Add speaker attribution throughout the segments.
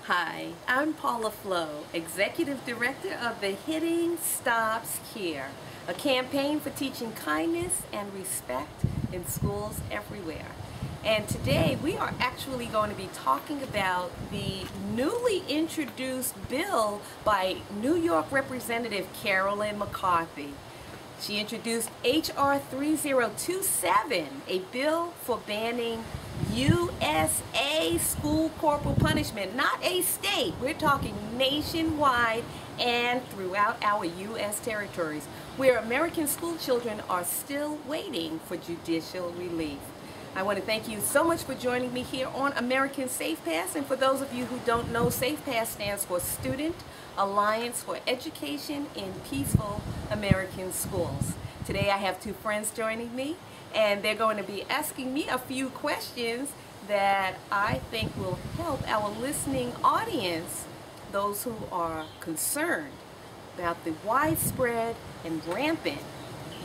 Speaker 1: Hi, I'm Paula Flo, Executive Director of the Hitting Stops Here, a campaign for teaching kindness and respect in schools everywhere. And today we are actually going to be talking about the newly introduced bill by New York Representative Carolyn McCarthy. She introduced H.R. 3027, a bill for banning USA school corporal punishment, not a state. We're talking nationwide and throughout our U.S. territories, where American school children are still waiting for judicial relief. I want to thank you so much for joining me here on American Safe Pass. And for those of you who don't know, Safe Pass stands for Student Alliance for Education in Peaceful American Schools. Today I have two friends joining me, and they're going to be asking me a few questions that I think will help our listening audience, those who are concerned about the widespread and rampant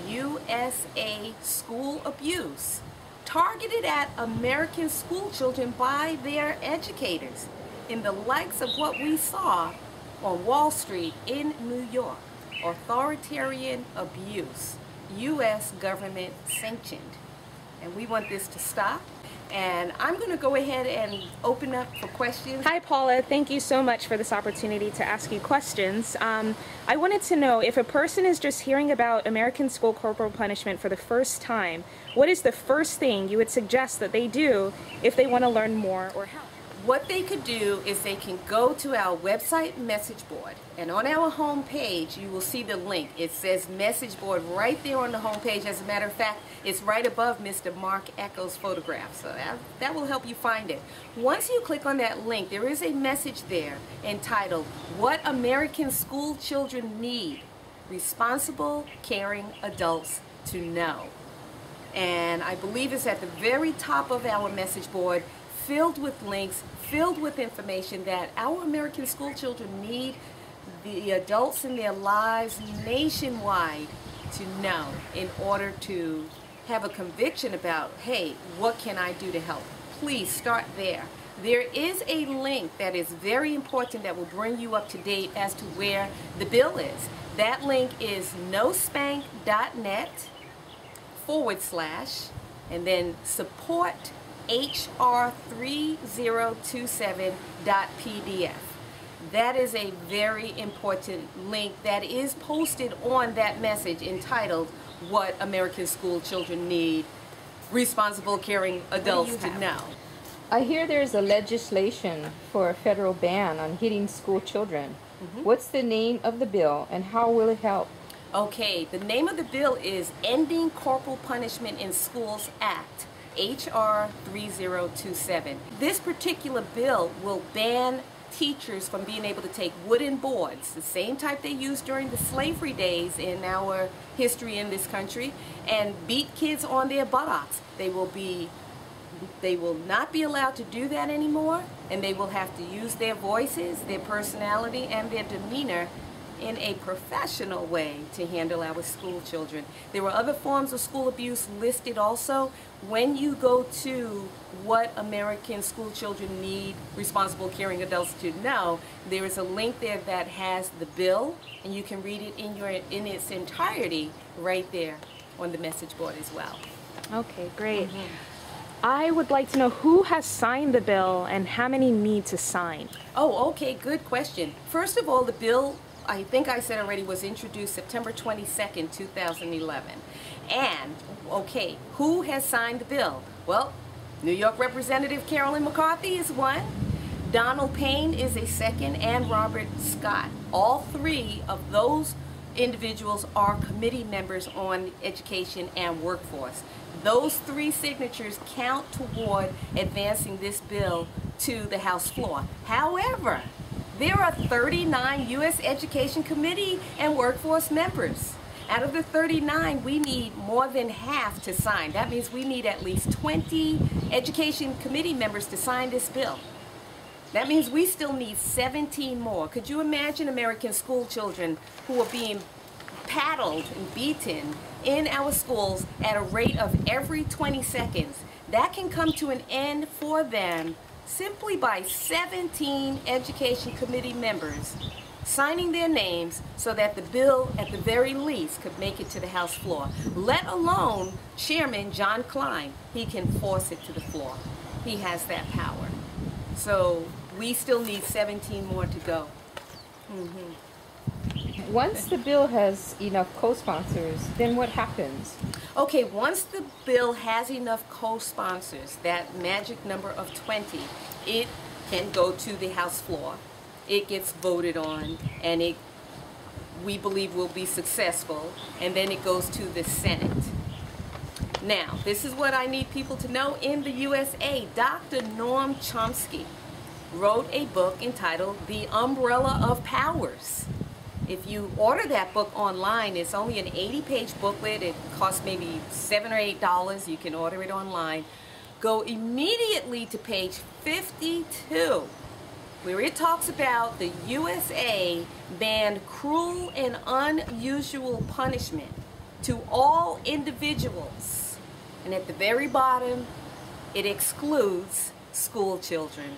Speaker 1: USA school abuse targeted at American school children by their educators, in the likes of what we saw on Wall Street in New York. Authoritarian abuse, U.S. government sanctioned. And we want this to stop. And I'm going to go ahead and open up for questions.
Speaker 2: Hi Paula, thank you so much for this opportunity to ask you questions. I wanted to know, if a person is just hearing about American school corporal punishment for the first time, what is the first thing you would suggest that they do if they want to learn more or help?
Speaker 1: What they could do is they can go to our website message board, and on our home page you will see the link. It says message board right there on the home page. As a matter of fact, it's right above Mr. Mark Echo's photograph, so that will help you find it. Once you click on that link, there is a message there entitled "What American School Children Need Responsible, Caring Adults to Know." And I believe it's at the very top of our message board, filled with links, filled with information that our American school children need the adults in their lives nationwide to know in order to have a conviction about, hey, what can I do to help? Please start there. There is a link that is very important that will bring you up to date as to where the bill is. That link is nospank.net/ and then support HR 3027.pdf. That is a very important link that is posted on that message entitled "What American School Children Need Responsible, Caring Adults to Know."
Speaker 3: I hear there's a legislation for a federal ban on hitting school children. What's the name of the bill and how will it help?
Speaker 1: Okay, the name of the bill is Ending Corporal Punishment in Schools Act, H.R. 3027. This particular bill will ban teachers from being able to take wooden boards, the same type they used during the slavery days in our history in this country, and beat kids on their buttocks. They will not be allowed to do that anymore, and they will have to use their voices, their personality, and their demeanor in a professional way to handle our school children. There are other forms of school abuse listed also. When you go to What American School Children Need Responsible, Caring Adults to Know, there is a link there that has the bill, and you can read it in its entirety right there on the message board as well.
Speaker 2: Okay, great. I would like to know who has signed the bill and how many need to sign.
Speaker 1: Oh, okay, good question. First of all, the bill, I think I said already, was introduced September 22nd, 2011. And, okay, who has signed the bill? Well, New York Representative Carolyn McCarthy is one, Donald Payne is a second, and Robert Scott. All three of those individuals are committee members on education and workforce. Those three signatures count toward advancing this bill to the House floor. However, there are 39 U.S. Education Committee and Workforce members. Out of the 39, we need more than half to sign. That means we need at least 20 Education Committee members to sign this bill. That means we still need 17 more. Could you imagine American school children who are being paddled and beaten in our schools at a rate of every 20 seconds? That can come to an end for them simply by 17 Education Committee members signing their names so that the bill, at the very least, could make it to the House floor. Let alone Chairman John Klein. He can force it to the floor. He has that power. So we still need 17 more to go.
Speaker 3: Once the bill has enough co-sponsors, then what happens?
Speaker 1: Okay, once the bill has enough co-sponsors, that magic number of 20, it can go to the House floor. It gets voted on, and we believe will be successful, and then it goes to the Senate. Now, this is what I need people to know. In the USA, Dr. Noam Chomsky wrote a book entitled The Umbrella of Powers. If you order that book online, it's only an 80-page booklet. It costs maybe $7 or $8. You can order it online. Go immediately to page 52, where it talks about the USA banned cruel and unusual punishment to all individuals. And at the very bottom, it excludes school children.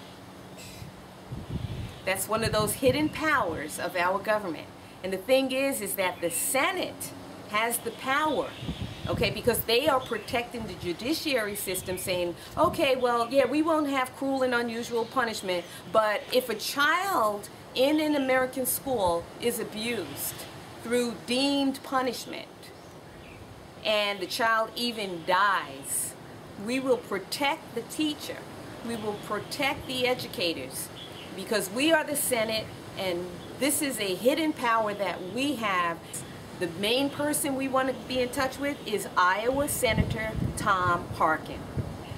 Speaker 1: That's one of those hidden powers of our government. And the thing is that the Senate has the power, okay, because they are protecting the judiciary system, saying, okay, well, yeah, we won't have cruel and unusual punishment, but if a child in an American school is abused through deemed punishment, and the child even dies, we will protect the teacher, we will protect the educators, because we are the Senate, and this is a hidden power that we have. The main person we want to be in touch with is Iowa Senator Tom Harkin.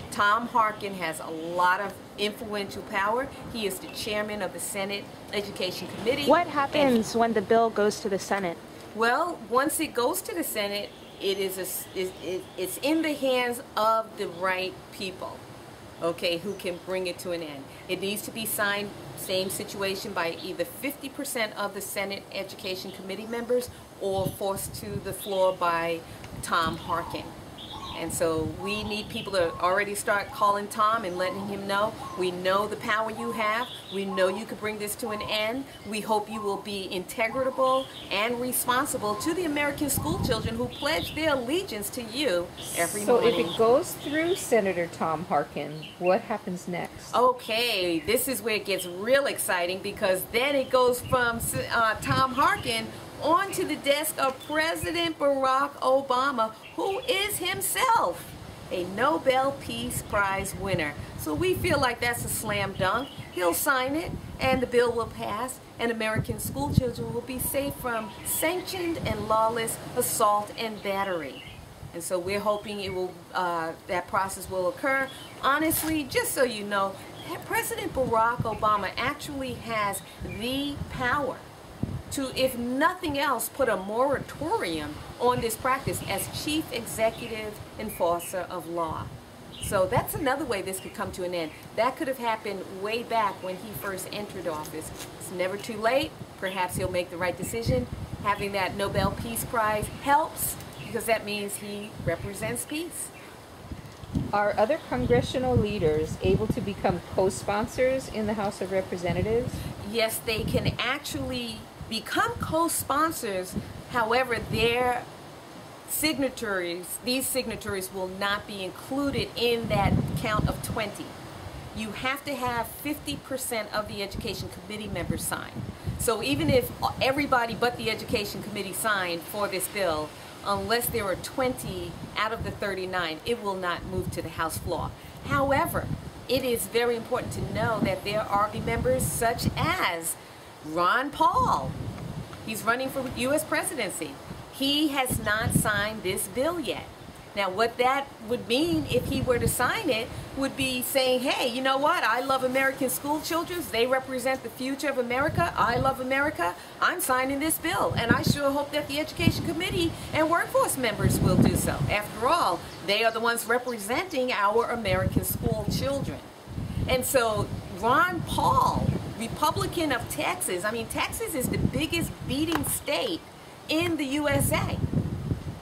Speaker 1: Tom Harkin has a lot of influential power. He is the chairman of the Senate Education Committee.
Speaker 2: What happens when the bill goes to the Senate?
Speaker 1: Well, once it goes to the Senate, it's in the hands of the right people, okay, who can bring it to an end. It needs to be signed, same situation, by either 50% of the Senate Education Committee members or forced to the floor by Tom Harkin. And so we need people to already start calling Tom and letting him know, we know the power you have, we know you could bring this to an end, we hope you will be integrable and responsible to the American school children who pledge their allegiance to you every morning.
Speaker 3: So if it goes through Senator Tom Harkin, what happens next?
Speaker 1: Okay, this is where it gets real exciting, because then it goes from Tom Harkin onto the desk of President Barack Obama, who is himself a Nobel Peace Prize winner. So we feel like that's a slam dunk. He'll sign it, and the bill will pass, and American school children will be safe from sanctioned and lawless assault and battery. And so we're hoping it will, that process will occur. Honestly, just so you know, President Barack Obama actually has the power to, if nothing else, put a moratorium on this practice as chief executive enforcer of law. So that's another way this could come to an end. That could have happened way back when he first entered office. It's never too late. Perhaps he'll make the right decision. Having that Nobel Peace Prize helps, because that means he represents peace.
Speaker 3: Are other congressional leaders able to become co-sponsors in the House of Representatives?
Speaker 1: Yes, they can actually become co-sponsors. However, their signatories, these signatories will not be included in that count of 20. You have to have 50% of the Education Committee members sign. So even if everybody but the Education Committee signed for this bill, unless there are 20 out of the 39, it will not move to the House floor. However, it is very important to know that there are members such as Ron Paul. He's running for US presidency. He has not signed this bill yet. Now, what that would mean if he were to sign it would be saying, hey, you know what? I love American school children. They represent the future of America. I love America. I'm signing this bill. And I sure hope that the Education Committee and workforce members will do so. After all, they are the ones representing our American school children. And so Ron Paul, Republican of Texas, I mean, Texas is the biggest beating state in the USA.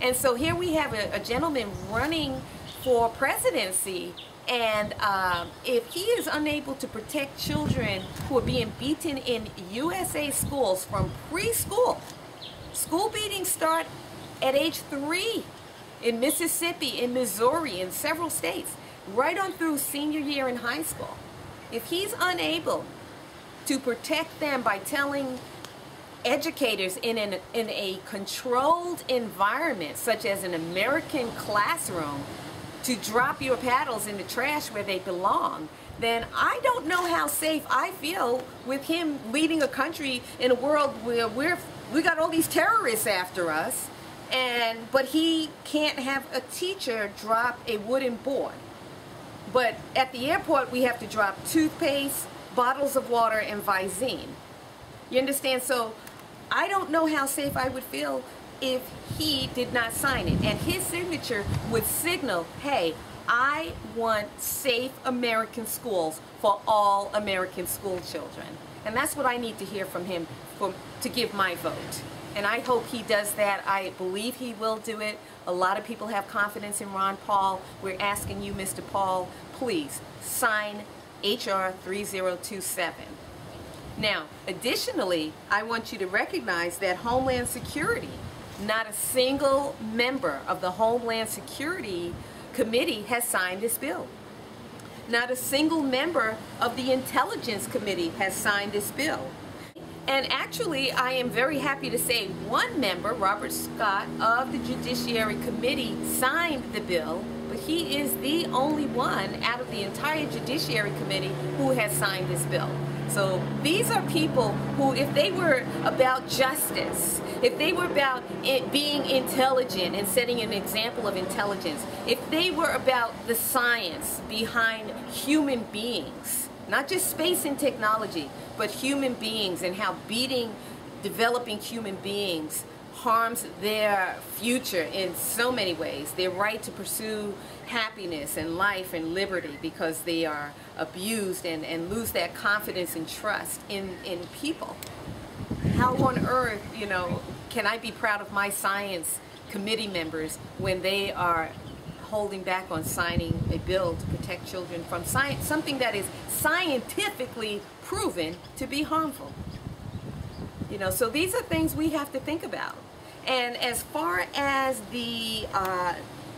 Speaker 1: And so here we have a gentleman running for presidency And if he is unable to protect children who are being beaten in USA schools from preschool, school beatings start at age 3 in Mississippi, in Missouri, in several states, right on through senior year in high school. If he's unable to protect them by telling educators in a controlled environment, such as an American classroom, to drop your paddles in the trash where they belong, then I don't know how safe I feel with him leading a country in a world where we got all these terrorists after us, but he can't have a teacher drop a wooden board. But at the airport, we have to drop toothpaste, bottles of water, and Visine. You understand? So I don't know how safe I would feel if he did not sign it. And his signature would signal, hey, I want safe American schools for all American school children. And that's what I need to hear from him to give my vote. And I hope he does that. I believe he will do it. A lot of people have confidence in Ron Paul. We're asking you, Mr. Paul, please sign H.R. 3027. Now, additionally, I want you to recognize that Homeland Security, not a single member of the Homeland Security Committee has signed this bill. Not a single member of the Intelligence Committee has signed this bill. And actually, I am very happy to say one member, Robert Scott, of the Judiciary Committee signed the bill, but he is the only one out of the entire Judiciary Committee who has signed this bill. So these are people who, if they were about justice, if they were about being intelligent and setting an example of intelligence, if they were about the science behind human beings, not just space and technology, but human beings and how developing human beings harms their future in so many ways. Their right to pursue happiness and life and liberty because they are abused and lose that confidence and trust in people. How on earth, you know, can I be proud of my science committee members when they are holding back on signing a bill to protect children from something that is scientifically proven to be harmful? You know, so these are things we have to think about. And as far as the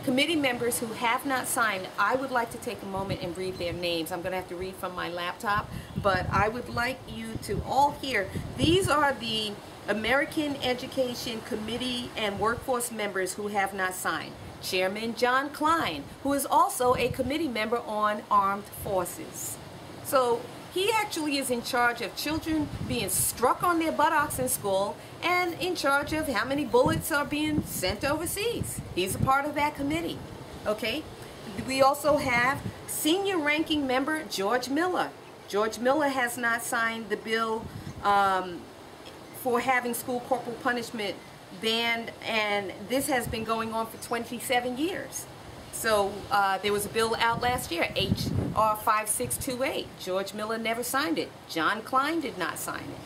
Speaker 1: committee members who have not signed, I would like to take a moment and read their names. I'm going to have to read from my laptop, but I would like you to all hear. These are the American Education Committee and workforce members who have not signed. Chairman John Klein, who is also a committee member on armed forces. So he actually is in charge of children being struck on their buttocks in school and in charge of how many bullets are being sent overseas. He's a part of that committee, okay? We also have senior ranking member George Miller. George Miller has not signed the bill for having school corporal punishment banned, and this has been going on for 27 years. So there was a bill out last year, H.R. 5628. George Miller never signed it. John Klein did not sign it.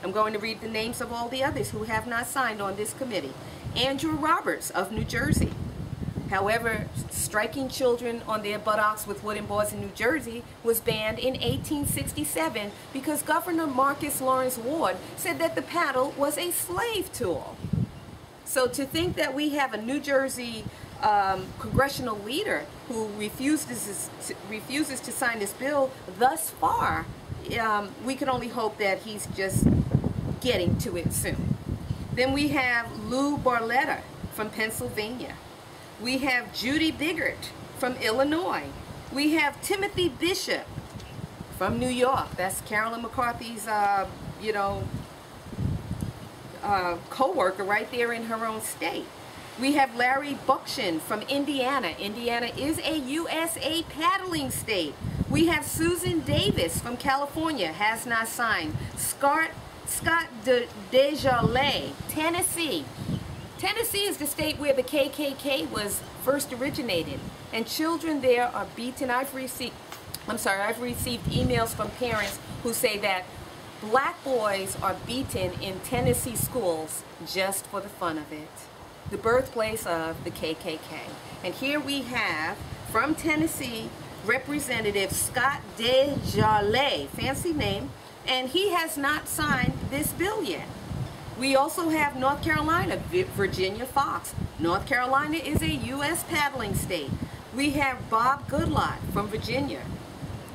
Speaker 1: I'm going to read the names of all the others who have not signed on this committee. Andrew Roberts of New Jersey. However, striking children on their buttocks with wooden boards in New Jersey was banned in 1867 because Governor Marcus Lawrence Ward said that the paddle was a slave tool. So to think that we have a New Jersey congressional leader who refuses to sign this bill thus far, we can only hope that he's just getting to it soon. Then we have Lou Barletta from Pennsylvania. We have Judy Biggert from Illinois. We have Timothy Bishop from New York. That's Carolyn McCarthy's, co-worker right there in her own state. We have Larry Buckshin from Indiana. Indiana is a USA paddling state. We have Susan Davis from California, has not signed. Scott Desjardins, Tennessee. Tennessee is the state where the KKK was first originated, and children there are beaten. I've received emails from parents who say that black boys are beaten in Tennessee schools just for the fun of it. The birthplace of the KKK. And here we have, from Tennessee, Representative Scott DeJarlais, fancy name, and he has not signed this bill yet. We also have North Carolina, Virginia Fox. North Carolina is a U.S. paddling state. We have Bob Goodlot from Virginia.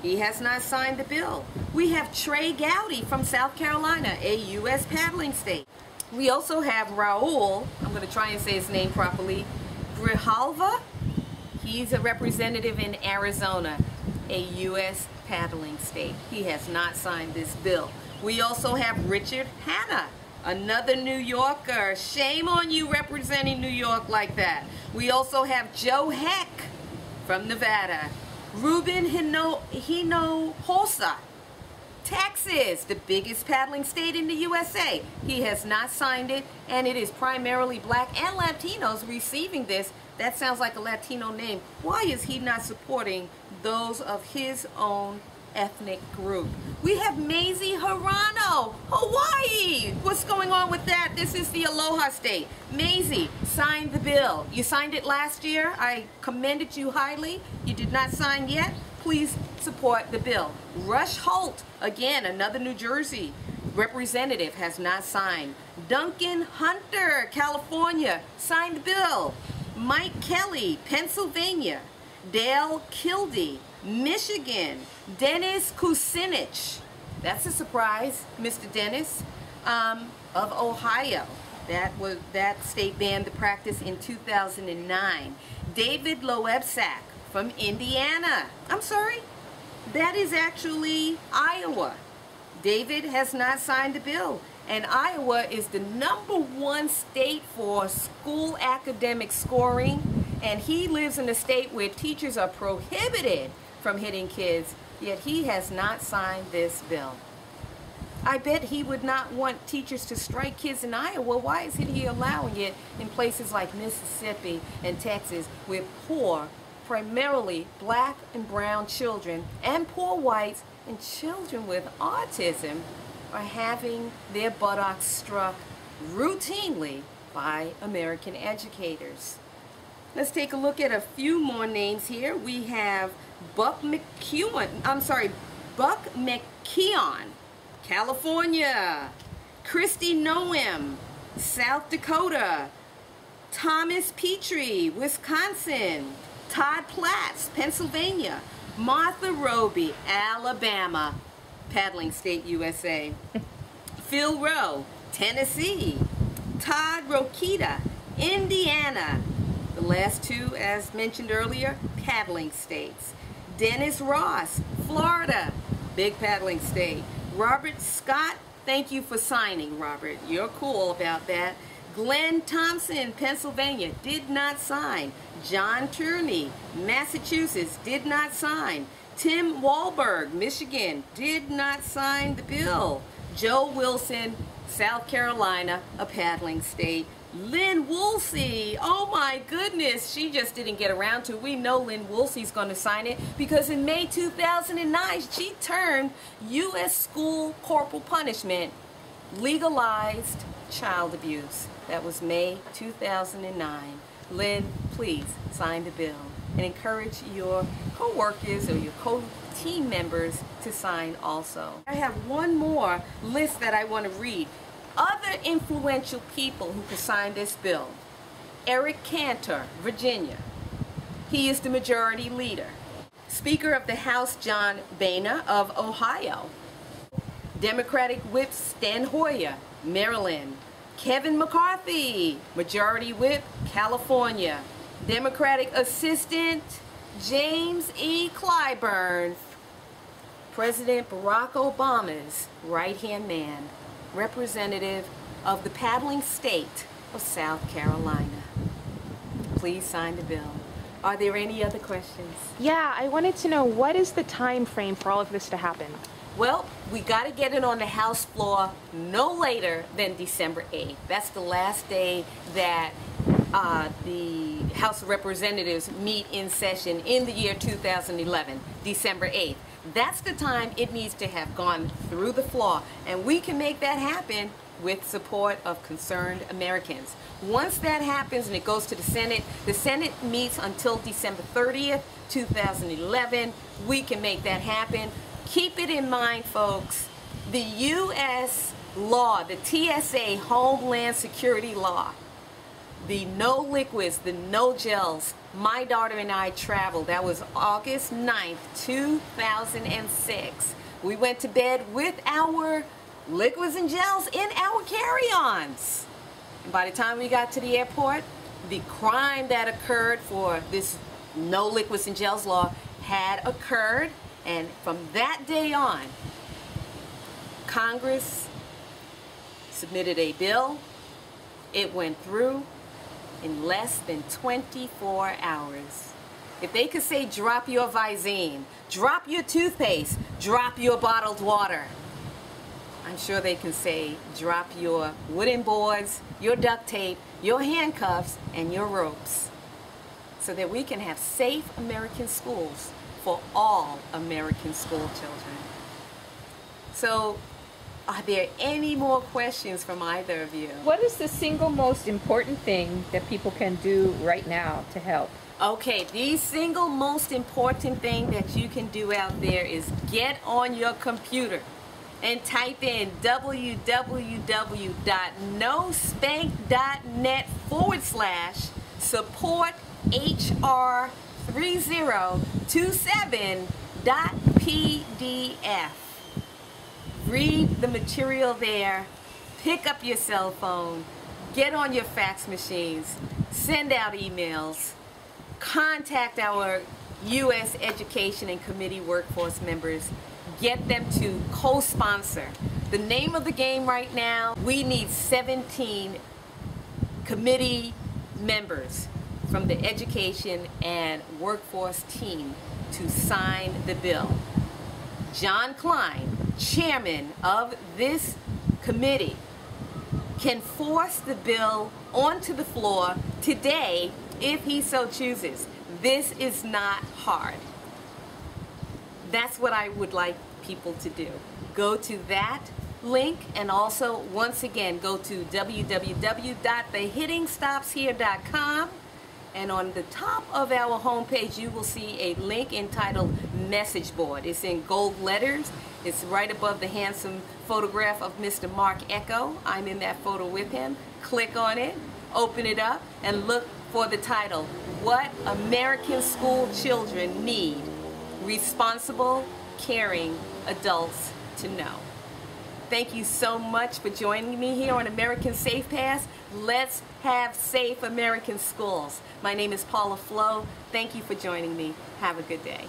Speaker 1: He has not signed the bill. We have Trey Gowdy from South Carolina, a U.S. paddling state. We also have Raul, I'm going to try and say his name properly, Grijalva. He's a representative in Arizona, a U.S. paddling state. He has not signed this bill. We also have Richard Hanna, another New Yorker. Shame on you representing New York like that. We also have Joe Heck from Nevada. Ruben Hinojosa, Texas, the biggest paddling state in the USA. He has not signed it, and it is primarily black and Latinos receiving this. That sounds like a Latino name. Why is he not supporting those of his own ethnic group? We have Mazie Hirono, Hawaii. What's going on with that? This is the Aloha State. Mazie signed the bill. You signed it last year. I commended you highly. You did not sign yet. Please support the bill. Rush Holt, again, another New Jersey representative, has not signed. Duncan Hunter, California, signed the bill. Mike Kelly, Pennsylvania. Dale Kildee, Michigan. Dennis Kucinich, that's a surprise, Mr. Dennis, of Ohio. That state banned the practice in 2009. David Loebsack from Indiana. I'm sorry, that is actually Iowa. David has not signed the bill, and Iowa is the #1 state for school academic scoring, and he lives in a state where teachers are prohibited from hitting kids, yet he has not signed this bill. I bet he would not want teachers to strike kids in Iowa. Why is he allowing it in places like Mississippi and Texas, where poor, primarily black and brown children, and poor whites and children with autism are having their buttocks struck routinely by American educators? Let's take a look at a few more names here. We have Buck McKeown, California. Christy Noem, South Dakota. Thomas Petrie, Wisconsin. Todd Platts, Pennsylvania. Martha Roby, Alabama, paddling state USA. Phil Rowe, Tennessee. Todd Rokita, Indiana. The last two, as mentioned earlier, paddling states. Dennis Ross, Florida, big paddling state. Robert Scott, thank you for signing, Robert. You're cool about that. Glenn Thompson, Pennsylvania, did not sign. John Turney, Massachusetts, did not sign. Tim Wahlberg, Michigan, did not sign the bill. Joe Wilson, South Carolina, a paddling state. Lynn Woolsey, oh my goodness, she just didn't get around to it. We know Lynn Woolsey's going to sign it because in May 2009, she turned US school corporal punishment legalized child abuse. That was May 2009. Lynn, please sign the bill and encourage your co-workers or your co-team members to sign also. I have one more list that I want to read. Other influential people who could sign this bill. Eric Cantor, Virginia. He is the majority leader. Speaker of the House, John Boehner of Ohio. Democratic Whip Stan Hoyer, Maryland. Kevin McCarthy, Majority Whip, California. Democratic Assistant, James E. Clyburn, President Barack Obama's right-hand man, representative of the paddling state of South Carolina. Please sign the bill. Are there any other questions?
Speaker 2: Yeah, I wanted to know, what is the time frame for all of this to happen?
Speaker 1: Well, we got to get it on the House floor no later than December 8th. That's the last day that the House of Representatives meet in session in the year 2011, December 8th. That's the time it needs to have gone through the floor, and we can make that happen with support of concerned Americans. Once that happens and it goes to the Senate meets until December 30th, 2011. We can make that happen. Keep it in mind, folks, the U.S. law, the TSA, Homeland Security law, the no liquids, the no gels. My daughter and I traveled. That was August 9th, 2006. We went to bed with our liquids and gels in our carry-ons. And by the time we got to the airport, the crime that occurred for this no liquids and gels law had occurred. And from that day on, Congress submitted a bill. It went through in less than 24 hours. If they could say drop your Visine, drop your toothpaste, drop your bottled water, I'm sure they can say drop your wooden boards, your duct tape, your handcuffs, and your ropes, so that we can have safe American schools for all American school children. So, are there any more questions from either of you?
Speaker 3: What is the single most important thing that people can do right now to help?
Speaker 1: Okay, the single most important thing that you can do out there is get on your computer and type in www.nospank.net/support HR 3027.pdf. Read the material there, pick up your cell phone, get on your fax machines, send out emails, contact our U.S. Education and Committee workforce members, get them to co-sponsor. The name of the game right now, we need 17 committee members from the education and workforce team to sign the bill. John Klein, chairman of this committee, can force the bill onto the floor today if he so chooses. This is not hard. That's what I would like people to do. Go to that link, and also, once again, go to www.thehittingstopshere.com, and on the top of our homepage you will see a link entitled Message Board. It's in gold letters. It's right above the handsome photograph of Mr. Mark Echo. I'm in that photo with him. Click on it, open it up, and look for the title, What American School Children Need Responsible, Caring Adults to Know. Thank you so much for joining me here on American Safe Pass. Let's have safe American schools. My name is Paula Flo. Thank you for joining me. Have a good day.